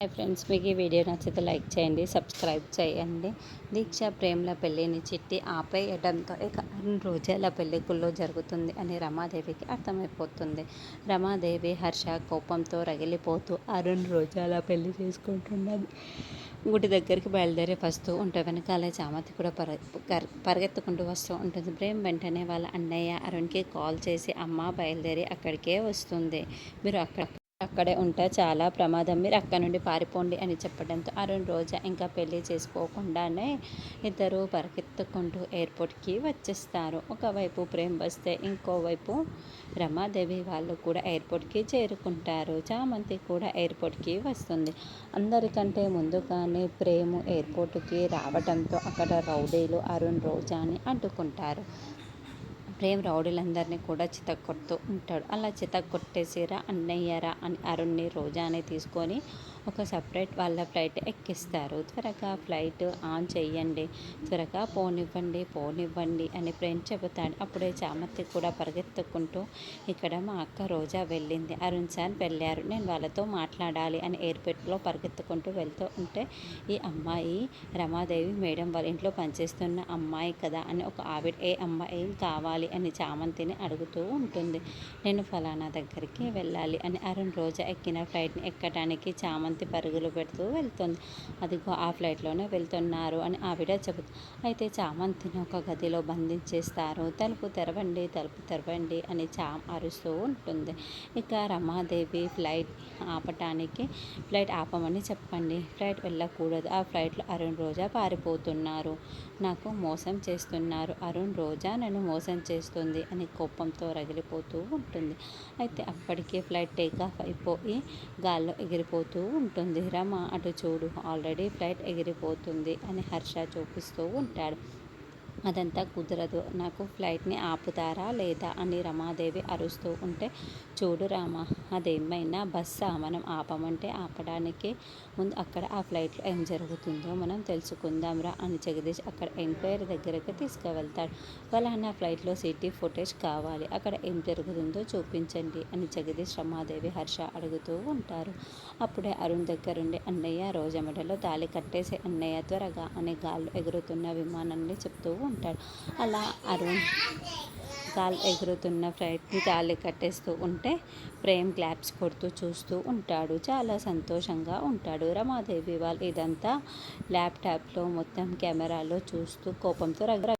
Hi friends, మీకు ఈ video నచ్చితే లైక్ చేయండి, సబ్స్క్రైబ్ చేయండి. దీక్ష ప్రేమల పెళ్ళిని చిట్టి ఆపేయడంతో ఇక అరుణ్ రోజాల పెళ్ళికుల్లో జరుగుతుంది అని రమాదేవికి అర్థమైపోతుంది. రమాదేవి హర్ష కోపంతో రగిలిపోతూ అరుణ్ రోజాల పెళ్లి చేసుకుంటున్నది. గుడి దగ్గరికి బయలుదేరి వస్తూ ఉంటే వెనకాలే చామతి కూడా పరిగెత్తుకుంటూ వస్తూ ఉంటుంది. ప్రేమ్ వెంటనే వాళ్ళ అన్నయ్య అరుణ్కి కాల్ చేసి అమ్మ బయలుదేరి అక్కడికే వస్తుంది, మీరు అక్కడే ఉంటే చాలా ప్రమాదం, మీరు అక్కడ నుండి పారిపోండి అని చెప్పడంతో అరుణ్ రోజా ఇంకా పెళ్లి చేసుకోకుండానే ఇద్దరు పరిగెత్తుకుంటూ ఎయిర్పోర్ట్కి వచ్చేస్తారు. ఒకవైపు ప్రేమ్ వస్తే ఇంకోవైపు రమాదేవి వాళ్ళు కూడా ఎయిర్పోర్ట్కి చేరుకుంటారు. చామంతి కూడా ఎయిర్పోర్ట్కి వస్తుంది. అందరికంటే ముందుగానే ప్రేమ్ ఎయిర్పోర్ట్కి రావడంతో అక్కడ రౌడీలు అరుణ్ రోజాని అడ్డుకుంటారు. ప్రేమ్ రౌడీలందరినీ కూడా చితక్కొడుతూ ఉంటాడు. అలా చితక్కొట్టేసిరా అన్నయ్యరా అని అరుణ్ని రోజాని తీసుకొని ఒక సపరేట్ వాళ్ళ ఫ్లైట్ ఎక్కిస్తారు. త్వరగా ఫ్లైట్ ఆన్ చెయ్యండి, త్వరగా పోనివ్వండి అని ప్రేమ్ చెబుతాడు. అప్పుడే చామతి కూడా పరిగెత్తుకుంటూ ఇక్కడ మా అక్క రోజా వెళ్ళింది, అరుణ్ సార్ వెళ్ళారు, నేను వాళ్ళతో మాట్లాడాలి అని ఎయిర్పోర్ట్లో పరిగెత్తుకుంటూ వెళ్తూ ఉంటే ఈ అమ్మాయి రమాదేవి మేడం వాళ్ళ ఇంట్లో పనిచేస్తున్న అమ్మాయి కదా అని ఒక ఆవిడ ఏ అమ్మాయి కావాలి అని చామంతిని అడుగుతూ ఉంటుంది. నేను ఫలానా దగ్గరికి వెళ్ళాలి అని అరుణ్ రోజా ఎక్కిన ఫ్లైట్ని ఎక్కడానికి చామంతి పరుగులు పెడుతూ వెళ్తుంది. అదిగో ఆ ఫ్లైట్లోనే వెళ్తున్నారు అని ఆవిడ చెబుతుంది. అయితే చామంతిని ఒక గదిలో బంధించేస్తారు. తలుపు తెరవండి అని చామ్ అరుస్తూ ఉంటుంది. ఇక రమాదేవి ఫ్లైట్ ఆపమని చెప్పండి, ఫ్లైట్ వెళ్ళకూడదు, ఆ ఫ్లైట్లో అరుణ్ రోజా పారిపోతున్నారు, నాకు మోసం చేస్తున్నారు, అరుణ్ రోజా నన్ను మోసం చేస్తుంది అని కోపంతో రగిలిపోతూ ఉంటుంది. అయితే అప్పటికే ఫ్లైట్ టేకాఫ్ అయిపోయి గాల్లో ఎగిరిపోతూ ఉంటుంది. రమ అటు చూడు, ఆల్రెడీ ఫ్లైట్ ఎగిరిపోతుంది అని హర్ష చూపిస్తూ ఉంటాడు. అదంతా కుదరదు, నాకు ఫ్లైట్ని ఆపుతారా లేదా అని రమాదేవి అరుస్తూ ఉంటే చూడు రామ, అదేమైనా బస్సా, మనం ఆపమంటే ఆపడానికి ముందు అక్కడ ఆ ఫ్లైట్లో ఏం జరుగుతుందో మనం తెలుసుకుందాంరా అని జగదీష్ అక్కడ ఎంక్వైరీ దగ్గరకు తీసుకువెళ్తాడు. ఫలానా ఫ్లైట్లో సిటీ ఫుటేజ్ కావాలి, అక్కడ ఏం జరుగుతుందో చూపించండి అని జగదీష్ రమాదేవి హర్ష అడుగుతూ ఉంటారు. అప్పుడే అరుణ్ దగ్గరుండి అన్నయ్య రోజా మెడలో తాళి కట్టేసి అన్నయ్య త్వరగా అని గాల్లో ఎగురుతున్న విమానాన్ని చెప్తూ ఉంటాడు. అలా అరుణ్ గాలి ఎగురుతున్న ఫ్లైట్ని తాళి కట్టేస్తూ ఉంటే ప్రేమ్ క్లాప్స్ కొడుతూ చూస్తూ ఉంటాడు. చాలా సంతోషంగా ఉంటాడు. రమాదేవి వాళ్ళు ఇదంతా ల్యాప్టాప్లో మొత్తం కెమెరాలో చూస్తూ కోపంతో